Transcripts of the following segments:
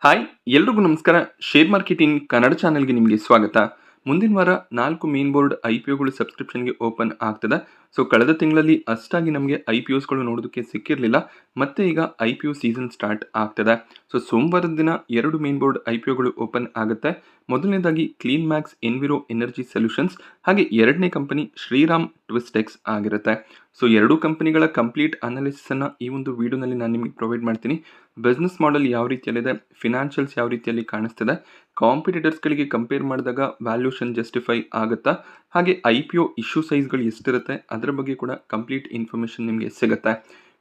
Hi ಎಲ್ರಿಗೂ ನಮಸ್ಕಾರ. Share market in Kannada ಚಾನೆಲ್ಗೆ ನಿಮಗೆ ಸ್ವಾಗತ. ಮುಂದಿನ ವಾರ 4 ಮೇನ್ ಬೋರ್ಡ್ IPOಗಳು ಸಬ್ಸ್ಕ್ರಿಪ್ಷನ್ಗೆ ಓಪನ್ ಆಗ್ತದೆ. ಸೊ ಕಳೆದ ತಿಂಗಳಲ್ಲಿ ಅಷ್ಟಾಗಿ ನಮಗೆ IPOಸ್ಗಳು ನೋಡೋದಕ್ಕೆ ಸಿಕ್ಕಿರಲಿಲ್ಲ. ಮತ್ತೆ ಈಗ IPO ಸೀಸನ್ ಸ್ಟಾರ್ಟ್ ಆಗ್ತದೆ. ಸೊ ಸೋಮವಾರದ ದಿನ 2 ಮೇನ್ ಬೋರ್ಡ್ IPOಗಳು ಓಪನ್ ಆಗುತ್ತೆ. ಮೊದಲನೇದಾಗಿ clean Max Enviro energy solutions ಹಾಗೆ ಎರಡನೇ ಕಂಪನಿ ಶ್ರೀರಾಮ್ ಟ್ವಿಸ್ಟೆಕ್ಸ್ ಆಗಿರುತ್ತೆ. ಸೊ ಎರಡೂ ಕಂಪನಿಗಳ ಕಂಪ್ಲೀಟ್ ಅನಾಲಿಸಿಸ್ ಅನ್ನ ಈ ಒಂದು ವಿಡಿಯೋನಲ್ಲಿ ನಾನು ನಿಮಗೆ ಪ್ರೊವೈಡ್ ಮಾಡ್ತೀನಿ. ಬಿಸ್ನೆಸ್ ಮಾಡೆಲ್ ಯಾವ ರೀತಿಯಲ್ಲಿದೆ, ಫಿನಾನ್ಷಿಯಲ್ಸ್ ಯಾವ ರೀತಿಯಲ್ಲಿ ಕಾಣಿಸ್ತಿದೆ, ಕಾಂಪಿಟೇಟರ್ಸ್ಗಳಿಗೆ ಕಂಪೇರ್ ಮಾಡಿದಾಗ ವ್ಯಾಲ್ಯೂಷನ್ ಜಸ್ಟಿಫೈ ಆಗುತ್ತಾ, ಹಾಗೆ IPO ಇಶ್ಯೂ ಸೈಜ್ಗಳು ಎಷ್ಟಿರುತ್ತೆ ಅದರ ಬಗ್ಗೆ ಕೂಡ ಕಂಪ್ಲೀಟ್ ಇನ್ಫಾರ್ಮೇಷನ್ ನಿಮಗೆ ಸಿಗುತ್ತೆ.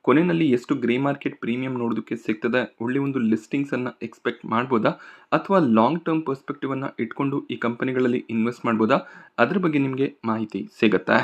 ಕೊನೆಯಲ್ಲಿ ಎಷ್ಟು ಗ್ರೇ ಮಾರ್ಕೆಟ್ ಪ್ರೀಮಿಯಂ ನೋಡೋದಕ್ಕೆ ಸಿಗ್ತದೆ, ಒಳ್ಳೆ ಒಂದು ಲಿಸ್ಟಿಂಗ್ಸ್ ಅನ್ನ ಎಕ್ಸ್ಪೆಕ್ಟ್ ಮಾಡ್ಬೋದಾ ಅಥವಾ ಲಾಂಗ್ ಟರ್ಮ್ ಪರ್ಸ್ಪೆಕ್ಟಿವ್ ಅನ್ನ ಇಟ್ಕೊಂಡು ಈ ಕಂಪನಿಗಳಲ್ಲಿ ಇನ್ವೆಸ್ಟ್ ಮಾಡ್ಬೋದಾ, ಅದ್ರ ಬಗ್ಗೆ ನಿಮಗೆ ಮಾಹಿತಿ ಸಿಗುತ್ತೆ.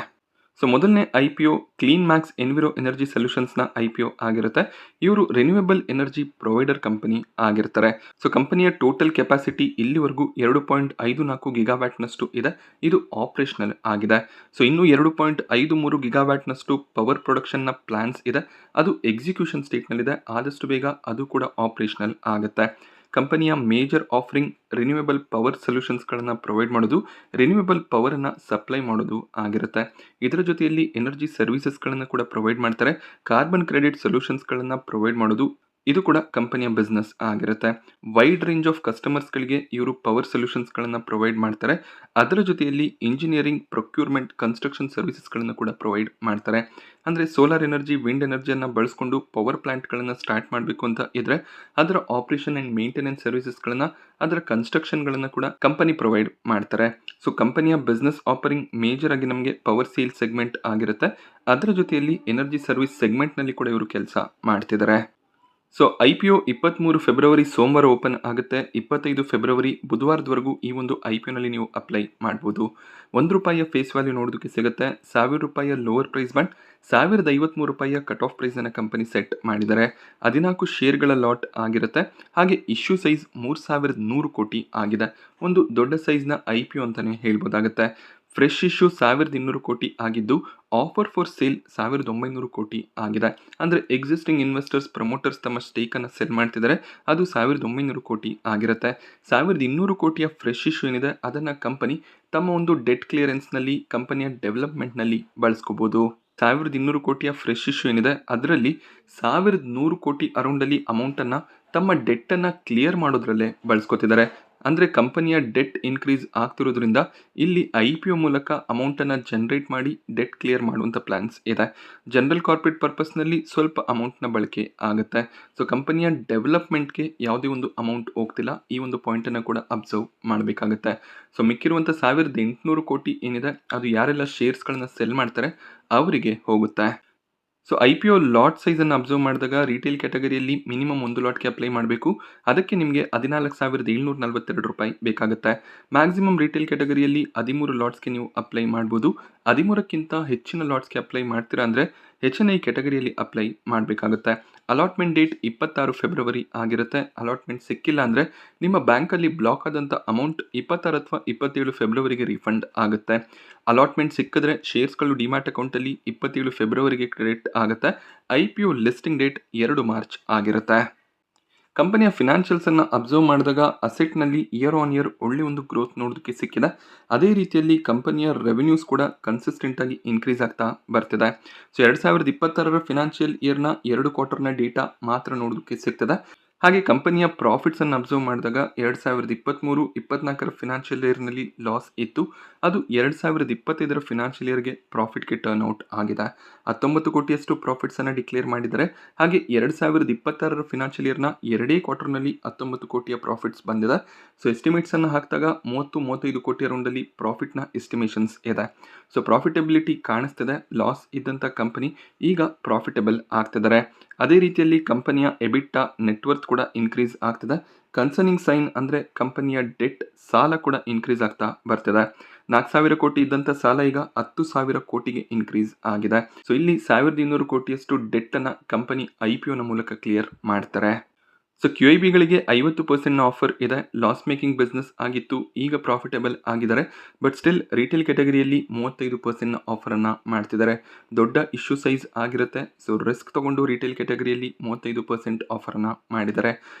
ಸೊ ಮೊದಲನೇ IPO Clean Max Enviro Energy ಸೊಲ್ಯೂಷನ್ಸ್ನ IPO ಆಗಿರುತ್ತೆ. ಇವರು ರಿನ್ಯೂವೇಬಲ್ ಎನರ್ಜಿ ಪ್ರೊವೈಡರ್ ಕಂಪನಿ ಆಗಿರ್ತಾರೆ. ಸೊ ಕಂಪನಿಯ ಟೋಟಲ್ ಕೆಪಾಸಿಟಿ ಇಲ್ಲಿವರೆಗೂ 2.54 ಗಿಗಾವ್ಯಾಟ್ನಷ್ಟು ಇದೆ. ಇದು ಆಪರೇಷನಲ್ ಆಗಿದೆ. ಸೊ ಇನ್ನು 2.53 ಗಿಗಾವ್ಯಾಟ್ನಷ್ಟು ಪವರ್ ಪ್ರೊಡಕ್ಷನ್ನ ಪ್ಲಾನ್ಸ್ ಇದೆ. ಅದು ಎಕ್ಸಿಕ್ಯೂಷನ್ ಸ್ಟೇಟ್ನಲ್ಲಿದೆ. ಆದಷ್ಟು ಬೇಗ ಅದು ಕೂಡ ಆಪರೇಷನಲ್ ಆಗುತ್ತೆ. ಕಂಪನಿಯ ಮೇಜರ್ ಆಫರಿಂಗ್ ರಿನ್ಯೂವೇಬಲ್ ಪವರ್ ಸೊಲ್ಯೂಷನ್ಸ್ಗಳನ್ನು ಪ್ರೊವೈಡ್ ಮಾಡೋದು, ರಿನ್ಯೂವೇಬಲ್ ಪವರನ್ನು ಸಪ್ಲೈ ಮಾಡೋದು ಆಗಿರುತ್ತೆ. ಇದರ ಜೊತೆಯಲ್ಲಿ ಎನರ್ಜಿ ಸರ್ವಿಸಸ್ಗಳನ್ನು ಕೂಡ ಪ್ರೊವೈಡ್ ಮಾಡ್ತಾರೆ. ಕಾರ್ಬನ್ ಕ್ರೆಡಿಟ್ ಸೊಲ್ಯೂಷನ್ಸ್ಗಳನ್ನು ಪ್ರೊವೈಡ್ ಮಾಡೋದು ಇದು ಕೂಡ ಕಂಪನಿಯ ಬಿಸ್ನೆಸ್ ಆಗಿರುತ್ತೆ. ವೈಡ್ ರೇಂಜ್ ಆಫ್ ಕಸ್ಟಮರ್ಸ್ಗಳಿಗೆ ಇವರು ಪವರ್ ಸೊಲ್ಯೂಷನ್ಸ್ಗಳನ್ನು ಪ್ರೊವೈಡ್ ಮಾಡ್ತಾರೆ. ಅದರ ಜೊತೆಯಲ್ಲಿ ಇಂಜಿನಿಯರಿಂಗ್, ಪ್ರೊಕ್ಯೂರ್ಮೆಂಟ್, ಕನ್ಸ್ಟ್ರಕ್ಷನ್ ಸರ್ವಿಸಸ್ಗಳನ್ನು ಕೂಡ ಪ್ರೊವೈಡ್ ಮಾಡ್ತಾರೆ. ಅಂದರೆ ಸೋಲಾರ್ ಎನರ್ಜಿ, ವಿಂಡ್ ಎನರ್ಜಿಯನ್ನು ಬಳಸ್ಕೊಂಡು ಪವರ್ ಪ್ಲಾಂಟ್ಗಳನ್ನು ಸ್ಟಾರ್ಟ್ ಮಾಡಬೇಕು ಅಂತ ಇದ್ರೆ ಅದರ ಆಪರೇಷನ್ ಆ್ಯಂಡ್ ಮೇಂಟೆನೆನ್ಸ್ ಸರ್ವಿಸಸ್ಗಳನ್ನು, ಅದರ ಕನ್ಸ್ಟ್ರಕ್ಷನ್ಗಳನ್ನು ಕೂಡ ಕಂಪನಿ ಪ್ರೊವೈಡ್ ಮಾಡ್ತಾರೆ. ಸೊ ಕಂಪನಿಯ ಬಿಸ್ನೆಸ್ ಆಫರಿಂಗ್ ಮೇಜರ್ ಆಗಿ ನಮಗೆ ಪವರ್ ಸೇಲ್ ಸೆಗ್ಮೆಂಟ್ ಆಗಿರುತ್ತೆ. ಅದರ ಜೊತೆಯಲ್ಲಿ ಎನರ್ಜಿ ಸರ್ವಿಸ್ ಸೆಗ್ಮೆಂಟ್ನಲ್ಲಿ ಕೂಡ ಇವರು ಕೆಲಸ ಮಾಡ್ತಿದ್ದಾರೆ. ಸೊ IPO 23 ಫೆಬ್ರವರಿ ಸೋಮವಾರ ಓಪನ್ ಆಗುತ್ತೆ. 25 ಫೆಬ್ರವರಿ ಬುಧವಾರದವರೆಗೂ ಈ ಒಂದು IPOನಲ್ಲಿ ನೀವು ಅಪ್ಲೈ ಮಾಡ್ಬೋದು. ₹1 ಫೇಸ್ ವ್ಯಾಲ್ಯೂ ನೋಡೋದಕ್ಕೆ ಸಿಗುತ್ತೆ. ₹1000 lower price band, ₹1053 cut off ಪ್ರೈಸನ್ನು ಕಂಪನಿ ಸೆಟ್ ಮಾಡಿದ್ದಾರೆ. 14 ಶೇರ್ಗಳ ಲಾಟ್ ಆಗಿರುತ್ತೆ. ಹಾಗೆ ಇಶ್ಯೂ ಸೈಜ್ 3100 ಕೋಟಿ ಆಗಿದೆ. ಒಂದು ದೊಡ್ಡ ಸೈಜ್ನ IPO ಅಂತಲೇ ಹೇಳ್ಬೋದಾಗುತ್ತೆ. ಫ್ರೆಶ್ ಇಶ್ಯೂ 1200 ಕೋಟಿ ಆಗಿದ್ದು, ಆಫರ್ ಫಾರ್ ಸೇಲ್ 1900 ಕೋಟಿ ಆಗಿದೆ. ಅಂದರೆ ಎಕ್ಸಿಸ್ಟಿಂಗ್ ಇನ್ವೆಸ್ಟರ್ಸ್, ಪ್ರಮೋಟರ್ಸ್ ತಮ್ಮ ಸ್ಟೇಕನ್ನು ಸೆಲ್ ಮಾಡ್ತಿದ್ದಾರೆ. ಅದು 1900 ಕೋಟಿ ಆಗಿರುತ್ತೆ. 1200 ಕೋಟಿಯ ಫ್ರೆಶ್ ಇಶ್ಯೂ ಏನಿದೆ ಅದನ್ನು ಕಂಪನಿ ತಮ್ಮ ಒಂದು ಡೆಟ್ ಕ್ಲಿಯರೆನ್ಸ್ನಲ್ಲಿ, ಕಂಪನಿಯ ಡೆವಲಪ್ಮೆಂಟ್ನಲ್ಲಿ ಬಳಸ್ಕೋಬೋದು. 1200 ಕೋಟಿಯ ಫ್ರೆಶ್ ಇಶ್ಯೂ ಏನಿದೆ ಅದರಲ್ಲಿ 1100 ಕೋಟಿ ಅರೌಂಡಲ್ಲಿ ಅಮೌಂಟನ್ನು ತಮ್ಮ ಡೆಟ್ಟನ್ನು ಕ್ಲಿಯರ್ ಮಾಡೋದ್ರಲ್ಲೇ ಬಳಸ್ಕೋತಿದ್ದಾರೆ. ಅಂದರೆ ಕಂಪನಿಯ ಡೆಟ್ ಇನ್ಕ್ರೀಸ್ ಆಗ್ತಿರೋದ್ರಿಂದ ಇಲ್ಲಿ IPO ಮೂಲಕ ಅಮೌಂಟನ್ನು ಜನರೇಟ್ ಮಾಡಿ ಡೆಟ್ ಕ್ಲಿಯರ್ ಮಾಡುವಂಥ ಪ್ಲಾನ್ಸ್ ಇದೆ. ಜನರಲ್ ಕಾರ್ಪೊರೇಟ್ ಪರ್ಪಸ್ನಲ್ಲಿ ಸ್ವಲ್ಪ ಅಮೌಂಟ್ನ ಬಳಕೆ ಆಗುತ್ತೆ. ಸೊ ಕಂಪನಿಯ ಡೆವಲಪ್ಮೆಂಟ್ಗೆ ಯಾವುದೇ ಒಂದು ಅಮೌಂಟ್ ಹೋಗ್ತಿಲ್ಲ. ಈ ಒಂದು ಪಾಯಿಂಟನ್ನು ಕೂಡ ಅಬ್ಸರ್ವ್ ಮಾಡಬೇಕಾಗುತ್ತೆ. ಸೊ ಮಿಕ್ಕಿರುವಂಥ 1800 ಕೋಟಿ ಏನಿದೆ ಅದು ಯಾರೆಲ್ಲ ಶೇರ್ಸ್ಗಳನ್ನು ಸೆಲ್ ಮಾಡ್ತಾರೆ ಅವರಿಗೆ ಹೋಗುತ್ತೆ. ಸೊ IPO ಲಾಟ್ ಸೈಜನ್ನು ಅಬ್ಸರ್ವ್ ಮಾಡಿದಾಗ ರಿಟೇಲ್ ಕ್ಯಾಟಗರಿಯಲ್ಲಿ ಮಿನಿಮಮ್ ಒಂದು ಲಾಟ್ಗೆ ಅಪ್ಲೈ ಮಾಡಬೇಕು. ಅದಕ್ಕೆ ನಿಮಗೆ ₹14,742 ಬೇಕಾಗುತ್ತೆ. ಮ್ಯಾಕ್ಸಿಮಮ್ ರಿಟೇಲ್ ಕ್ಯಾಟಗರಿಯಲ್ಲಿ 13 ಲಾಟ್ಸ್ಗೆ ನೀವು ಅಪ್ಲೈ ಮಾಡ್ಬೋದು. 13ಕ್ಕಿಂತ ಹೆಚ್ಚಿನ ಲಾಟ್ಸ್ಗೆ ಅಪ್ಲೈ ಮಾಡ್ತೀರಾ ಅಂದರೆ HNI ಕ್ಯಾಟಗರಿಯಲ್ಲಿ ಅಪ್ಲೈ ಮಾಡಬೇಕಾಗುತ್ತೆ. ಅಲಾಟ್ಮೆಂಟ್ ಡೇಟ್ 26 ಫೆಬ್ರವರಿ ಆಗಿರುತ್ತೆ. ಅಲಾಟ್ಮೆಂಟ್ ಸಿಕ್ಕಿಲ್ಲ ಅಂದರೆ ನಿಮ್ಮ ಬ್ಯಾಂಕಲ್ಲಿ ಬ್ಲಾಕ್ ಆದಂಥ ಅಮೌಂಟ್ 26 ಅಥವಾ 27 ಫೆಬ್ರವರಿಗೆ ರೀಫಂಡ್ ಆಗುತ್ತೆ. ಅಲಾಟ್ಮೆಂಟ್ ಸಿಕ್ಕಿದ್ರೆ ಶೇರ್ಸ್ಗಳು ಡಿಮ್ಯಾಟ್ ಅಕೌಂಟಲ್ಲಿ 27 ಫೆಬ್ರವರಿಗೆ ಕ್ರೆಡಿಟ್ ಆಗುತ್ತೆ. IPO ಲಿಸ್ಟಿಂಗ್ ಡೇಟ್ 2 ಮಾರ್ಚ್ ಆಗಿರುತ್ತೆ. ಕಂಪನಿಯ ಫಿನಾನ್ಷಿಯಲ್ಸನ್ನು ಅಬ್ಸರ್ವ್ ಮಾಡಿದಾಗ ಅಸೆಟ್ನಲ್ಲಿ ಇಯರ್ ಆನ್ ಇಯರ್ ಒಳ್ಳೆ ಒಂದು ಗ್ರೋತ್ ನೋಡೋದಕ್ಕೆ ಸಿಕ್ಕಿದೆ. ಅದೇ ರೀತಿಯಲ್ಲಿ ಕಂಪನಿಯ ರೆವೆನ್ಯೂಸ್ ಕೂಡ ಕನ್ಸಿಸ್ಟೆಂಟ್ ಆಗಿ ಇನ್ಕ್ರೀಸ್ ಆಗ್ತಾ ಬರ್ತಿದೆ. ಸೊ 2026ರ ಫಿನಾನ್ಷಿಯಲ್ ಇಯರ್ನ 2 ಕ್ವಾರ್ಟರ್ನ ಡೇಟಾ ಮಾತ್ರ ನೋಡೋದಕ್ಕೆ ಸಿಗ್ತದೆ. ಹಾಗೆ ಕಂಪನಿಯ ಪ್ರಾಫಿಟ್ಸನ್ನು ಅಬ್ಸರ್ವ್ ಮಾಡಿದಾಗ 2023-24ರ ಫಿನಾನ್ಷಿಯಲ್ ಇಯರ್ನಲ್ಲಿ ಲಾಸ್ ಇತ್ತು. ಅದು 2025ರ ಫಿನಾನ್ಷಿಯಲ್ ಇಯರ್ಗೆ ಪ್ರಾಫಿಟ್ಗೆ ಟರ್ನ್ ಔಟ್ ಆಗಿದೆ. 19 ಕೋಟಿಯಷ್ಟು ಪ್ರಾಫಿಟ್ಸನ್ನು ಡಿಕ್ಲೇರ್ ಮಾಡಿದ್ದಾರೆ. ಹಾಗೆ 2026ರ ಫಿನಾನ್ಷಿಯಲ್ ಇಯರ್ನ ಎರಡೇ ಕ್ವಾರ್ಟರ್ನಲ್ಲಿ 19 ಕೋಟಿಯ ಪ್ರಾಫಿಟ್ಸ್ ಬಂದಿದೆ. ಸೊ ಎಸ್ಟಿಮೇಟ್ಸನ್ನು ಹಾಕಿದಾಗ 30-35 ಕೋಟಿ ಅರೌಂಡಲ್ಲಿ ಪ್ರಾಫಿಟ್ನ ಎಸ್ಟಿಮೇಷನ್ಸ್ ಇದೆ. ಸೊ ಪ್ರಾಫಿಟಬಿಲಿಟಿ ಕಾಣಿಸ್ತಿದೆ. ಲಾಸ್ ಇದ್ದಂಥ ಕಂಪನಿ ಈಗ ಪ್ರಾಫಿಟಬಲ್ ಆಗ್ತಿದ್ದಾರೆ. ಅದೇ ರೀತಿಯಲ್ಲಿ ಕಂಪನಿಯ ಎಬಿಟಾ, ನೆಟ್ವರ್ತ್ ಕೂಡ ಇನ್ಕ್ರೀಸ್ ಆಗ್ತಿದೆ. ಕನ್ಸರ್ನಿಂಗ್ ಸೈನ್ ಅಂದರೆ ಕಂಪನಿಯ ಡೆಟ್, ಸಾಲ ಕೂಡ ಇನ್ಕ್ರೀಸ್ ಆಗ್ತಾ ಬರ್ತಿದೆ. 4,000 ಕೋಟಿ ಇದ್ದಂಥ ಸಾಲ ಈಗ 10,000 ಕೋಟಿಗೆ ಇನ್ಕ್ರೀಸ್ ಆಗಿದೆ. ಸೊ ಇಲ್ಲಿ 1,200 ಕೋಟಿಯಷ್ಟು ಡೆಟ್ಟನ್ನು ಕಂಪನಿ IPOನ ಮೂಲಕ ಕ್ಲಿಯರ್ ಮಾಡ್ತಾರೆ. ಸೊ QIBಗಳಿಗೆ 50% ಆಫರ್ ಇದೆ. ಲಾಸ್ ಮೇಕಿಂಗ್ ಬಿಸ್ನೆಸ್ ಆಗಿತ್ತು, ಈಗ ಪ್ರಾಫಿಟಬಲ್ ಆಗಿದ್ದಾರೆ. ಬಟ್ ಸ್ಟಿಲ್ ರಿಟೇಲ್ ಕ್ಯಾಟಗರಿಯಲ್ಲಿ 35% ಆಫರನ್ನು ಮಾಡ್ತಿದ್ದಾರೆ. ದೊಡ್ಡ ಇಶ್ಯೂ ಸೈಜ್ ಆಗಿರುತ್ತೆ. ಸೊ ರಿಸ್ಕ್ ತಗೊಂಡು ರಿಟೇಲ್ ಕ್ಯಾಟಗರಿಯಲ್ಲಿ 35% ಆಫರನ್ನು ಮಾಡಿದ್ದಾರೆ.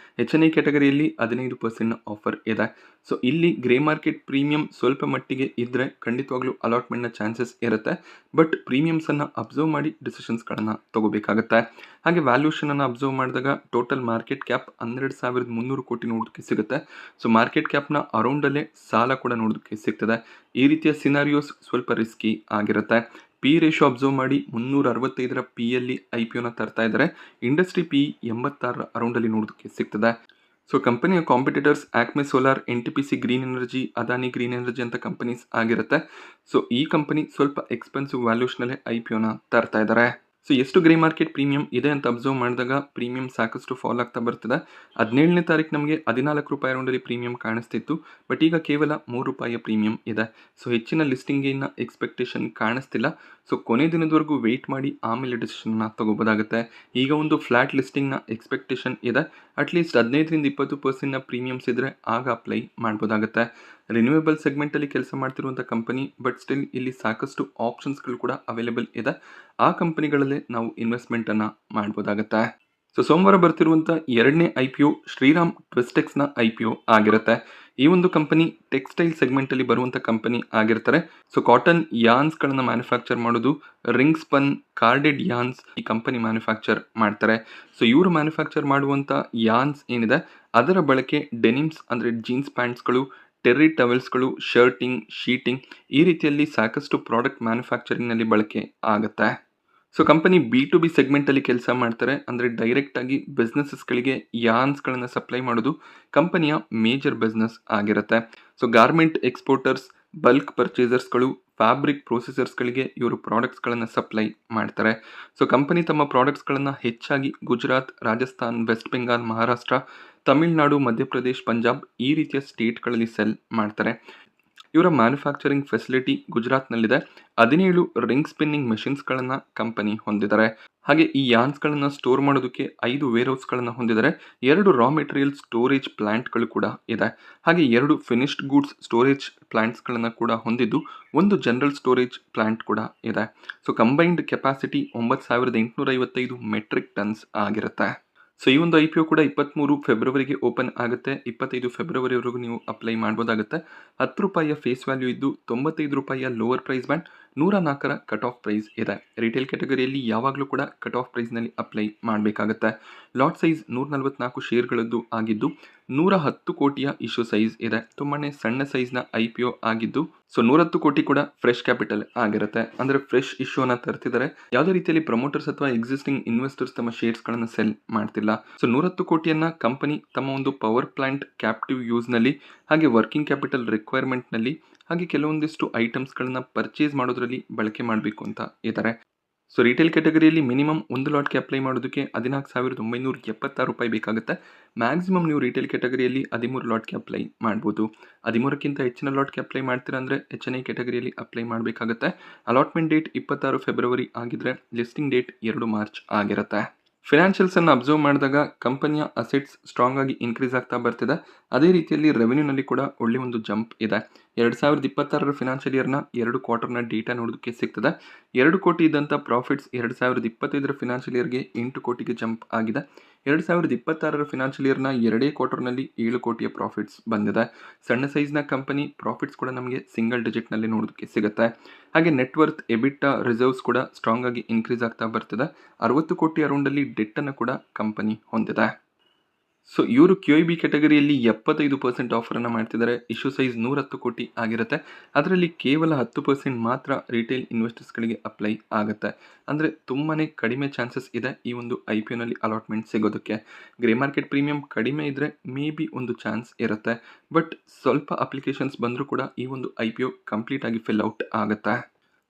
HNI ಕ್ಯಾಟಗರಿಯಲ್ಲಿ 15% ಆಫರ್ ಇದೆ. ಸೊ ಇಲ್ಲಿ ಗ್ರೇ ಮಾರ್ಕೆಟ್ ಪ್ರೀಮಿಯಂ ಸ್ವಲ್ಪ ಮಟ್ಟಿಗೆ ಇದ್ದರೆ ಖಂಡಿತವಾಗ್ಲೂ ಅಲಾಟ್ಮೆಂಟ್ನ ಚಾನ್ಸಸ್ ಇರುತ್ತೆ. ಬಟ್ ಪ್ರೀಮಿಯಮ್ಸನ್ನು ಅಬ್ಸರ್ವ್ ಮಾಡಿ ಡಿಸಿಷನ್ಸ್ಗಳನ್ನು ತಗೋಬೇಕಾಗುತ್ತೆ. ಹಾಗೆ ವ್ಯಾಲ್ಯೂಷನನ್ನು ಅಬ್ಸರ್ವ್ ಮಾಡಿದಾಗ ಟೋಟಲ್ ಮಾರ್ಕೆಟ್ ಕ್ಯಾಪ್ 12,300 ಕೋಟಿ ನೋಡೋದಕ್ಕೆ ಸಿಗುತ್ತೆ. ಸೊ ಮಾರ್ಕೆಟ್ ಕ್ಯಾಪ್ನ ಅರೌಂಡಲ್ಲೇ ಸಾಲ ಕೂಡ ನೋಡೋದಕ್ಕೆ ಸಿಗ್ತದೆ. ಈ ರೀತಿಯ ಸಿನಾರಿಯೋಸ್ ಸ್ವಲ್ಪ ರಿಸ್ಕಿ ಆಗಿರುತ್ತೆ. ಪಿ ರೇಷೋ ಅಬ್ಸರ್ವ್ ಮಾಡಿ 365 ಪಿಯಲ್ಲಿ IPOನ ತರ್ತಾ ಇದ್ದಾರೆ. ಇಂಡಸ್ಟ್ರಿ ಪಿ 86 ಅರೌಂಡಲ್ಲಿ ನೋಡೋದಕ್ಕೆ ಸಿಗ್ತದೆ. ಸೊ ಕಂಪನಿಯ competitors Acme solar, NTPC green energy, Adani green energy ಅಂತ ಕಂಪನೀಸ್ ಆಗಿರುತ್ತೆ. ಸೊ ಈ ಕಂಪನಿ ಸ್ವಲ್ಪ ಎಕ್ಸ್ಪೆನ್ಸಿವ್ ವ್ಯಾಲ್ಯೂಷನಲ್ಲೇ IPOನ ತರ್ತಾ ಇದ್ದಾರೆ. ಸೊ ಎಷ್ಟು ಗ್ರೇ ಮಾರ್ಕೆಟ್ ಪ್ರೀಮಿಯಂ ಇದೆ ಅಂತ ಅಬ್ಸರ್ವ್ ಮಾಡಿದಾಗ ಪ್ರೀಮಿಯಂ ಸಾಕಷ್ಟು ಫಾಲ್ ಆಗ್ತಾ ಬರ್ತದೆ. 17ನೇ ತಾರೀಕು ನಮಗೆ 14 ರೂಪಾಯಿ ಅರೌಂಡಲ್ಲಿ ಪ್ರೀಮಿಯಂ ಕಾಣಿಸ್ತಿತ್ತು. ಬಟ್ ಈಗ ಕೇವಲ 3 ರೂಪಾಯಿಯ ಪ್ರೀಮಿಯಂ ಇದೆ. ಸೊ ಹೆಚ್ಚಿನ ಲಿಸ್ಟಿಂಗಿನ ಎಕ್ಸ್ಪೆಕ್ಟೇಷನ್ ಕಾಣಿಸ್ತಿಲ್ಲ. ಸೊ ಕೊನೆ ದಿನದವರೆಗೂ ವೆಯ್ಟ್ ಮಾಡಿ ಆಮೇಲೆ ಡಿಸಿಷನ್ನ ತಗೋಬೋದಾಗುತ್ತೆ. ಈಗ ಒಂದು ಫ್ಲಾಟ್ ಲಿಸ್ಟಿಂಗ್ನ ಎಕ್ಸ್ಪೆಕ್ಟೇಷನ್ ಇದೆ. ಅಟ್ಲೀಸ್ಟ್ 15-20% ಪ್ರೀಮಿಯಮ್ಸ್ ಇದ್ದರೆ ಆಗ ಅಪ್ಲೈ ಮಾಡ್ಬೋದಾಗುತ್ತೆ. ರಿನ್ಯೂವೇಬಲ್ ಸೆಗ್ಮೆಂಟಲ್ಲಿ ಕೆಲಸ ಮಾಡ್ತಿರುವಂಥ ಕಂಪನಿ, ಬಟ್ ಸ್ಟಿಲ್ ಇಲ್ಲಿ ಸಾಕಷ್ಟು ಆಪ್ಷನ್ಸ್ಗಳು ಕೂಡ ಅವೈಲೇಬಲ್ ಇದೆ. ಆ ಕಂಪನಿಗಳಲ್ಲೇ ನಾವು ಇನ್ವೆಸ್ಟ್ಮೆಂಟನ್ನು ಮಾಡ್ಬೋದಾಗುತ್ತೆ. ಸೊ ಸೋಮವಾರ ಬರ್ತಿರುವಂಥ 2ನೇ IPO ಶ್ರೀರಾಮ್ ಟ್ವಿಸ್ಟೆಕ್ಸ್ನ IPO ಆಗಿರುತ್ತೆ. ಈ ಒಂದು ಕಂಪನಿ ಟೆಕ್ಸ್ಟೈಲ್ ಸೆಗ್ಮೆಂಟಲ್ಲಿ ಬರುವಂಥ ಕಂಪನಿ ಆಗಿರ್ತಾರೆ. ಸೊ ಕಾಟನ್ ಯಾನ್ಸ್ಗಳನ್ನು ಮ್ಯಾನುಫ್ಯಾಕ್ಚರ್ ಮಾಡೋದು ರಿಂಗ್ ಸ್ಪನ್ ಕಾರ್ಡೆಡ್ ಯಾನ್ಸ್ ಈ ಕಂಪನಿ ಮ್ಯಾನುಫ್ಯಾಕ್ಚರ್ ಮಾಡ್ತಾರೆ. ಸೊ ಇವರು ಮ್ಯಾನುಫ್ಯಾಕ್ಚರ್ ಮಾಡುವಂಥ ಯಾನ್ಸ್ ಏನಿದೆ ಅದರ ಬಳಕೆ ಡೆನಿಮ್ಸ್ ಅಂದರೆ ಜೀನ್ಸ್ ಪ್ಯಾಂಟ್ಸ್ಗಳು, ಟೆರ್ರಿ ಟವೆಲ್ಸ್ಗಳು, ಶರ್ಟಿಂಗ್, ಶೀಟಿಂಗ್ ಈ ರೀತಿಯಲ್ಲಿ ಸಾಕಷ್ಟು ಪ್ರಾಡಕ್ಟ್ ಮ್ಯಾನುಫ್ಯಾಕ್ಚರಿಂಗ್ನಲ್ಲಿ ಬಳಕೆ ಆಗುತ್ತೆ. ಸೊ ಕಂಪನಿ B2B ಸೆಗ್ಮೆಂಟಲ್ಲಿ ಕೆಲಸ ಮಾಡ್ತಾರೆ. ಅಂದರೆ ಡೈರೆಕ್ಟಾಗಿ ಬಿಸ್ನೆಸಸ್ಗಳಿಗೆ ಯಾನ್ಸ್ಗಳನ್ನು ಸಪ್ಲೈ ಮಾಡೋದು ಕಂಪನಿಯ ಮೇಜರ್ ಬಿಸ್ನೆಸ್ ಆಗಿರುತ್ತೆ. ಸೊ ಗಾರ್ಮೆಂಟ್ ಎಕ್ಸ್ಪೋರ್ಟರ್ಸ್, ಬಲ್ಕ್ ಪರ್ಚೇಸರ್ಸ್ಗಳು, ಫ್ಯಾಬ್ರಿಕ್ ಪ್ರೊಸೆಸರ್ಸ್ಗಳಿಗೆ ಇವರು ಪ್ರಾಡಕ್ಟ್ಸ್ಗಳನ್ನು ಸಪ್ಲೈ ಮಾಡ್ತಾರೆ. ಸೊ ಕಂಪನಿ ತಮ್ಮ ಪ್ರಾಡಕ್ಟ್ಸ್ಗಳನ್ನು ಹೆಚ್ಚಾಗಿ ಗುಜರಾತ್, ರಾಜಸ್ಥಾನ್, ವೆಸ್ಟ್ ಬೆಂಗಾಲ್, ಮಹಾರಾಷ್ಟ್ರ, ತಮಿಳುನಾಡು, ಮಧ್ಯಪ್ರದೇಶ್, ಪಂಜಾಬ್ ಈ ರೀತಿಯ ಸ್ಟೇಟ್ಗಳಲ್ಲಿ ಸೆಲ್ ಮಾಡ್ತಾರೆ. ಇವರ ಮ್ಯಾನುಫ್ಯಾಕ್ಚರಿಂಗ್ ಫೆಸಿಲಿಟಿ ಗುಜರಾತ್ನಲ್ಲಿದೆ. 17 ರಿಂಗ್ ಸ್ಪಿನ್ನಿಂಗ್ ಮೆಷಿನ್ಸ್ಗಳನ್ನು ಕಂಪನಿ ಹೊಂದಿದ್ದಾರೆ. ಹಾಗೆ ಈ ಯಾನ್ಸ್ಗಳನ್ನು ಸ್ಟೋರ್ ಮಾಡೋದಕ್ಕೆ 5 ವೇರ್ಹೌಸ್ಗಳನ್ನು ಹೊಂದಿದ್ದಾರೆ. 2 ರಾ ಮೆಟೀರಿಯಲ್ ಸ್ಟೋರೇಜ್ ಪ್ಲಾಂಟ್ಗಳು ಕೂಡ ಇದೆ. ಹಾಗೆ 2 ಫಿನಿಶ್ಡ್ ಗೂಡ್ಸ್ ಸ್ಟೋರೇಜ್ ಪ್ಲಾಂಟ್ಸ್ಗಳನ್ನು ಕೂಡ ಹೊಂದಿದ್ದು 1 ಜನರಲ್ ಸ್ಟೋರೇಜ್ ಪ್ಲಾಂಟ್ ಕೂಡ ಇದೆ. So combined capacity 9,855 metric tons ಆಗಿರುತ್ತೆ. ಸೊ ಈ ಒಂದು IPO ಕೂಡ 23 ಫೆಬ್ರವರಿಗೆ ಓಪನ್ ಆಗುತ್ತೆ. 25 ಫೆಬ್ರವರಿವರೆಗೂ ನೀವು ಅಪ್ಲೈ ಮಾಡ್ಬೋದಾಗುತ್ತೆ. 10 ರೂಪಾಯಿಯ ಫೇಸ್ ವ್ಯಾಲ್ಯೂ ಇದ್ದು 95 ರೂಪಾಯಿಯ lower price band, 104 cut off price ಇದೆ. ರಿಟೇಲ್ ಕ್ಯಾಟಗರಿಯಲ್ಲಿ ಯಾವಾಗಲೂ ಕೂಡ ಕಟ್ ಆಫ್ ಪ್ರೈಸ್ನಲ್ಲಿ ಅಪ್ಲೈ ಮಾಡಬೇಕಾಗುತ್ತೆ. ಲಾಟ್ ಸೈಜ್ 144 ಶೇರ್ಗಳದ್ದು ಆಗಿದ್ದು 110 ಕೋಟಿಯ ಇಶ್ಯೂ ಸೈಜ್ ಇದೆ. ತುಂಬಾ ಸಣ್ಣ ಸೈಜ್ನ IPO ಆಗಿದ್ದು ಸೊ 110 ಕೋಟಿ ಕೂಡ ಫ್ರೆಶ್ ಕ್ಯಾಪಿಟಲ್ ಆಗಿರುತ್ತೆ. ಅಂದರೆ ಫ್ರೆಶ್ ಇಶ್ಯೂನ ತರ್ತಿದ್ದಾರೆ. ಯಾವುದೇ ರೀತಿಯಲ್ಲಿ ಪ್ರಮೋಟರ್ಸ್ ಅಥವಾ ಎಕ್ಸಿಸ್ಟಿಂಗ್ ಇನ್ವೆಸ್ಟರ್ಸ್ ತಮ್ಮ ಶೇರ್ಸ್ಗಳನ್ನು ಸೆಲ್ ಮಾಡ್ತಿಲ್ಲ. ಸೊ 110 ಕೋಟಿಯನ್ನು ಕಂಪನಿ ತಮ್ಮ ಒಂದು ಪವರ್ ಪ್ಲಾಂಟ್ ಕ್ಯಾಪ್ಟಿವ್ ಯೂಸ್ನಲ್ಲಿ, ಹಾಗೆ ವರ್ಕಿಂಗ್ ಕ್ಯಾಪಿಟಲ್ ರಿಕ್ವೈರ್ಮೆಂಟ್ನಲ್ಲಿ, ಹಾಗೆ ಕೆಲವೊಂದಿಷ್ಟು ಐಟಮ್ಸ್ಗಳನ್ನ ಪರ್ಚೇಸ್ ಮಾಡೋದ್ರಲ್ಲಿ ಬಳಕೆ ಮಾಡಬೇಕು ಅಂತ ಇದ್ದಾರೆ. ಸೊ ರಿಟೇಲ್ ಕ್ಯಾಟಗರಿಯಲ್ಲಿ ಮಿನಿಮಮ್ ಒಂದು ಲಾಟ್ಗೆ ಅಪ್ಲೈ ಮಾಡೋದಕ್ಕೆ 14,976 ರೂಪಾಯಿ ಬೇಕಾಗುತ್ತೆ. ಮ್ಯಾಕ್ಸಿಮಮ್ ನೀವು ರಿಟೇಲ್ ಕ್ಯಾಟಗರಿಯಲ್ಲಿ 13 ಲಾಟ್ಗೆ ಅಪ್ಲೈ ಮಾಡ್ಬೋದು. 13ಕ್ಕಿಂತ ಹೆಚ್ಚಿನ ಲಾಟ್ಗೆ ಅಪ್ಲೈ ಮಾಡ್ತೀರಾ ಅಂದರೆ HNI ಕ್ಯಾಟಗರಿಯಲ್ಲಿ ಅಪ್ಲೈ ಮಾಡಬೇಕಾಗುತ್ತೆ. ಅಲಾಟ್ಮೆಂಟ್ ಡೇಟ್ 26 ಫೆಬ್ರವರಿ ಆಗಿದ್ರೆ ಲಿಸ್ಟಿಂಗ್ ಡೇಟ್ 2 ಮಾರ್ಚ್ ಆಗಿರುತ್ತೆ. ಫಿನಾನ್ಷಿಯಲ್ಸನ್ನು ಅಬ್ಸರ್ವ್ ಮಾಡಿದಾಗ ಕಂಪನಿಯ ಅಸೆಟ್ಸ್ ಸ್ಟ್ರಾಂಗ್ ಆಗಿ ಇನ್ಕ್ರೀಸ್ ಆಗ್ತಾ ಬರ್ತಿದೆ. ಅದೇ ರೀತಿಯಲ್ಲಿ ರೆವೆನ್ಯೂನಲ್ಲಿ ಕೂಡ ಒಳ್ಳೆ ಒಂದು ಜಂಪ್ ಇದೆ. 2026 ಫಿನಾನ್ಷಿಯಲ್ ಇಯರ್ನ 2 ಕ್ವಾರ್ಟರ್ನ ಡೇಟಾ ನೋಡೋದಕ್ಕೆ ಸಿಗ್ತದೆ. 2 ಕೋಟಿ ಇದ್ದಂಥ ಪ್ರಾಫಿಟ್ಸ್ 2025 ಫಿನಾನ್ಷಿಯಲ್ ಇಯರ್ಗೆ 8 ಕೋಟಿಗೆ ಜಂಪ್ ಆಗಿದೆ. 2026 ಫಿನಾನ್ಷಿಯಲ್ ಇಯರ್ನ 2 ಕ್ವಾರ್ಟರ್ನಲ್ಲಿ 7 ಕೋಟಿಯ ಪ್ರಾಫಿಟ್ಸ್ ಬಂದಿದೆ. ಸಣ್ಣ ಸೈಜ್ನ ಕಂಪನಿ ಪ್ರಾಫಿಟ್ಸ್ ಕೂಡ ನಮಗೆ ಸಿಂಗಲ್ ಡಿಜಿಟ್ನಲ್ಲಿ ನೋಡೋದಕ್ಕೆ ಸಿಗುತ್ತೆ. ಹಾಗೆ ನೆಟ್ವರ್ತ್, ಎಬಿಟಾ, ರಿಸರ್ವ್ಸ್ ಕೂಡ ಸ್ಟ್ರಾಂಗ್ ಆಗಿ ಇನ್ಕ್ರೀಸ್ ಆಗ್ತಾ ಬರ್ತಿದೆ. 60 ಕೋಟಿ ಅರೌಂಡಲ್ಲಿ ಡೆಟ್ಟನ್ನು ಕೂಡ ಕಂಪನಿ ಹೊಂದಿದೆ. ಸೊ ಇವರು QIB ಕ್ಯಾಟಗರಿಯಲ್ಲಿ 75% ಆಫರನ್ನು ಮಾಡ್ತಿದ್ದಾರೆ. ಇಶ್ಯೂ ಸೈಜ್ 110 ಕೋಟಿ ಆಗಿರುತ್ತೆ. ಅದರಲ್ಲಿ ಕೇವಲ 10% ಮಾತ್ರ ರಿಟೇಲ್ ಇನ್ವೆಸ್ಟರ್ಸ್ಗಳಿಗೆ ಅಪ್ಲೈ ಆಗುತ್ತೆ. ಅಂದರೆ ತುಂಬಾ ಕಡಿಮೆ ಚಾನ್ಸಸ್ ಇದೆ ಈ ಒಂದು IPOನಲ್ಲಿ ಅಲಾಟ್ಮೆಂಟ್ ಸಿಗೋದಕ್ಕೆ. ಗ್ರೇ ಮಾರ್ಕೆಟ್ ಪ್ರೀಮಿಯಂ ಕಡಿಮೆ ಇದ್ದರೆ ಮೇ ಬಿ ಒಂದು ಚಾನ್ಸ್ ಇರುತ್ತೆ. ಬಟ್ ಸ್ವಲ್ಪ ಅಪ್ಲಿಕೇಶನ್ಸ್ ಬಂದರೂ ಕೂಡ ಈ ಒಂದು IPO ಕಂಪ್ಲೀಟ್ ಆಗಿ ಫಿಲ್ ಔಟ್ ಆಗುತ್ತೆ.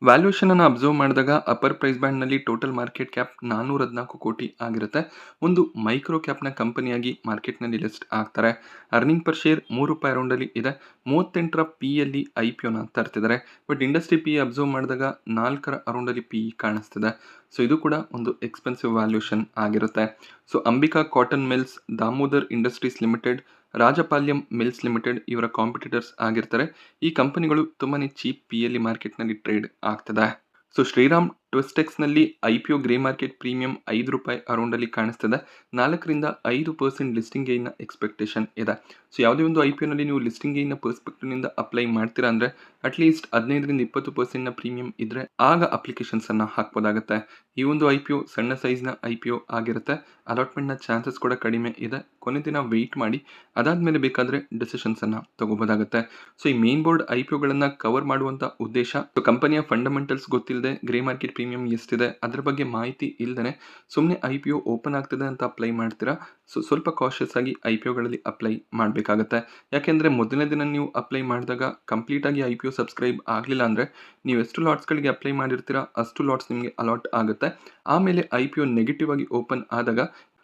ವ್ಯಾಲ್ಯೂಷನನ್ನು ಅಬ್ಸರ್ವ್ ಮಾಡಿದಾಗ ಅಪ್ಪರ್ ಪ್ರೈಸ್ ಬ್ಯಾಂಡ್ನಲ್ಲಿ ಟೋಟಲ್ ಮಾರ್ಕೆಟ್ ಕ್ಯಾಪ್ 414 ಕೋಟಿ ಆಗಿರುತ್ತೆ. ಒಂದು ಮೈಕ್ರೋ ಕ್ಯಾಪ್ನ ಕಂಪನಿಯಾಗಿ ಮಾರ್ಕೆಟ್ನಲ್ಲಿ ಲಿಸ್ಟ್ ಆಗ್ತಾರೆ. ಅರ್ನಿಂಗ್ ಪರ್ ಶೇರ್ 3 ರೂಪಾಯಿ ಅರೌಂಡಲ್ಲಿ ಇದೆ. 38 PEಯಲ್ಲಿ IPOನ ತರ್ತಿದ್ದಾರೆ. ಬಟ್ ಇಂಡಸ್ಟ್ರಿ PE ಅಬ್ಸರ್ವ್ ಮಾಡಿದಾಗ 4 ಅರೌಂಡಲ್ಲಿ PE ಕಾಣಿಸ್ತಿದೆ. ಸೊ ಇದು ಕೂಡ ಒಂದು ಎಕ್ಸ್ಪೆನ್ಸಿವ್ ವ್ಯಾಲ್ಯೂಷನ್ ಆಗಿರುತ್ತೆ. So Ambika cotton mills, Damodar industries limited, Rajapalayam mills limited ಇವರ ಕಾಂಪಿಟೇಟರ್ಸ್ ಆಗಿರ್ತಾರೆ. ಈ ಕಂಪನಿಗಳು ತುಂಬಾ ಚೀಪ್ PLE ಮಾರ್ಕೆಟ್ನಲ್ಲಿ ಟ್ರೇಡ್ ಆಗ್ತದೆ. ಸೊ ಶ್ರೀರಾಮ್ ಟ್ವಿಸ್ಟೆಕ್ಸ್ನಲ್ಲಿ IPO ಗ್ರೇ ಮಾರ್ಕೆಟ್ ಪ್ರೀಮಿಯಂ ₹5 ಅರೌಂಡಲ್ಲಿ ಕಾಣಿಸ್ತದೆ. 4-5% ಲಿಸ್ಟಿಂಗ್ ಗೇಯ್ನ ಎಕ್ಸ್ಪೆಕ್ಟೇಷನ್ ಇದೆ. ಸೊ ಯಾವುದೇ ಒಂದು IPOನಲ್ಲಿ ನೀವು ಲಿಸ್ಟಿಂಗ್ ಗೇಯ್ನ ಪರ್ಸ್ಪೆಕ್ಟಿವ್ನಿಂದ ಅಪ್ಲೈ ಮಾಡ್ತೀರಾ ಅಂದರೆ ಅಟ್ಲೀಸ್ಟ್ 15-20% ಪ್ರೀಮಿಯಂ ಇದ್ದರೆ ಆಗ ಅಪ್ಲಿಕೇಶನ್ಸನ್ನು ಹಾಕ್ಬೋದಾಗುತ್ತೆ. ಈ ಒಂದು IPO ಸಣ್ಣ ಸೈಜ್ನ IPO ಆಗಿರುತ್ತೆ. ಅಲಾಟ್ಮೆಂಟ್ನ ಚಾನ್ಸಸ್ ಕೂಡ ಕಡಿಮೆ ಇದೆ. ಕೊನೆ ದಿನ ವೆಯ್ಟ್ ಮಾಡಿ, ಅದಾದಮೇಲೆ ಬೇಕಾದರೆ ಡಿಸಿಷನ್ಸನ್ನು ತಗೋಬೋದಾಗುತ್ತೆ. ಸೊ ಈ ಮೇನ್ ಬೋರ್ಡ್ IPOಗಳನ್ನು ಕವರ್ ಮಾಡುವಂಥ ಉದ್ದೇಶ, ಸೊ ಕಂಪನಿಯ ಫಂಡಮೆಂಟಲ್ಸ್ ಗೊತ್ತಿಲ್ಲದೆ ಗ್ರೇ ಮಾರ್ಕೆಟ್ ಪ್ರೀಮಿಯಂ ಎಷ್ಟಿದೆ ಅದರ ಬಗ್ಗೆ ಮಾಹಿತಿ ಇಲ್ಲದೇ ಸುಮ್ಮನೆ IPO ಓಪನ್ ಆಗ್ತದೆ ಅಂತ ಅಪ್ಲೈ ಮಾಡ್ತೀರಾ. ಸೊ ಸ್ವಲ್ಪ ಕಾಷಿಯಸ್ ಆಗಿ IPOಗಳಲ್ಲಿ ಅಪ್ಲೈ ಮಾಡಬೇಕಾಗತ್ತೆ. ಯಾಕೆಂದರೆ ಮೊದಲನೇ ದಿನ ನೀವು ಅಪ್ಲೈ ಮಾಡಿದಾಗ ಕಂಪ್ಲೀಟಾಗಿ IPO ಸಬ್ಸ್ಕ್ರೈಬ್ ಆಗಲಿಲ್ಲ ಅಂದರೆ ನೀವು ಎಷ್ಟು ಲಾಟ್ಸ್ಗಳಿಗೆ ಅಪ್ಲೈ ಮಾಡಿರ್ತೀರಾ ಅಷ್ಟು ಲಾಟ್ಸ್ ನಿಮಗೆ ಅಲಾಟ್ ಆಗುತ್ತೆ. ಆಮೇಲೆ IPO ನೆಗೆಟಿವ್ ಆಗಿ ಓಪನ್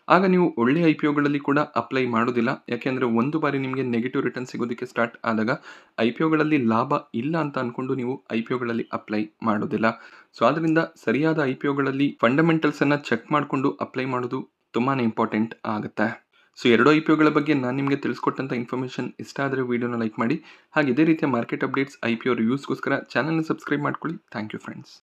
ಆಗ ನೀವು ಒಳ್ಳೆ IPOಗಳಲ್ಲಿ ಕೂಡ ಅಪ್ಲೈ ಮಾಡೋದಿಲ್ಲ. ಯಾಕೆಂದರೆ ಒಂದು ಬಾರಿ ನಿಮಗೆ ನೆಗೆಟಿವ್ ರಿಟರ್ನ್ ಸಿಗೋದಕ್ಕೆ ಸ್ಟಾರ್ಟ್ ಆದಾಗ IPOಗಳಲ್ಲಿ ಲಾಭ ಇಲ್ಲ ಅಂತ ಅಂದ್ಕೊಂಡು ನೀವು IPOಗಳಲ್ಲಿ ಅಪ್ಲೈ ಮಾಡೋದಿಲ್ಲ. ಸೊ ಆದ್ದರಿಂದ ಸರಿಯಾದ IPOಗಳಲ್ಲಿ ಫಂಡಮೆಂಟಲ್ಸನ್ನು ಚೆಕ್ ಮಾಡಿಕೊಂಡು ಅಪ್ಲೈ ಮಾಡೋದು ತುಂಬಾ ಇಂಪಾರ್ಟೆಂಟ್ ಆಗುತ್ತೆ. ಸೊ 2 IPOಗಳ ಬಗ್ಗೆ ನಾನು ನಿಮಗೆ ತಿಳಿಸ್ಕೊಟ್ಟಂಥ ಇನ್ಫಾರ್ಮೇಷನ್ ಇಷ್ಟ ಆದರೆ ವಿಡಿಯೋನ ಲೈಕ್ ಮಾಡಿ. ಹಾಗೆ ಇದೇ ರೀತಿಯ ಮಾರ್ಕೆಟ್ ಅಪ್ಡೇಟ್ಸ್, IPO ರಿವ್ಯೂಸ್ಗೋಸ್ಕರ ಚಾನಲ್ನ ಸಬ್ಸ್ಕ್ರೈಬ್ ಮಾಡ್ಕೊಳ್ಳಿ. Thank you friends.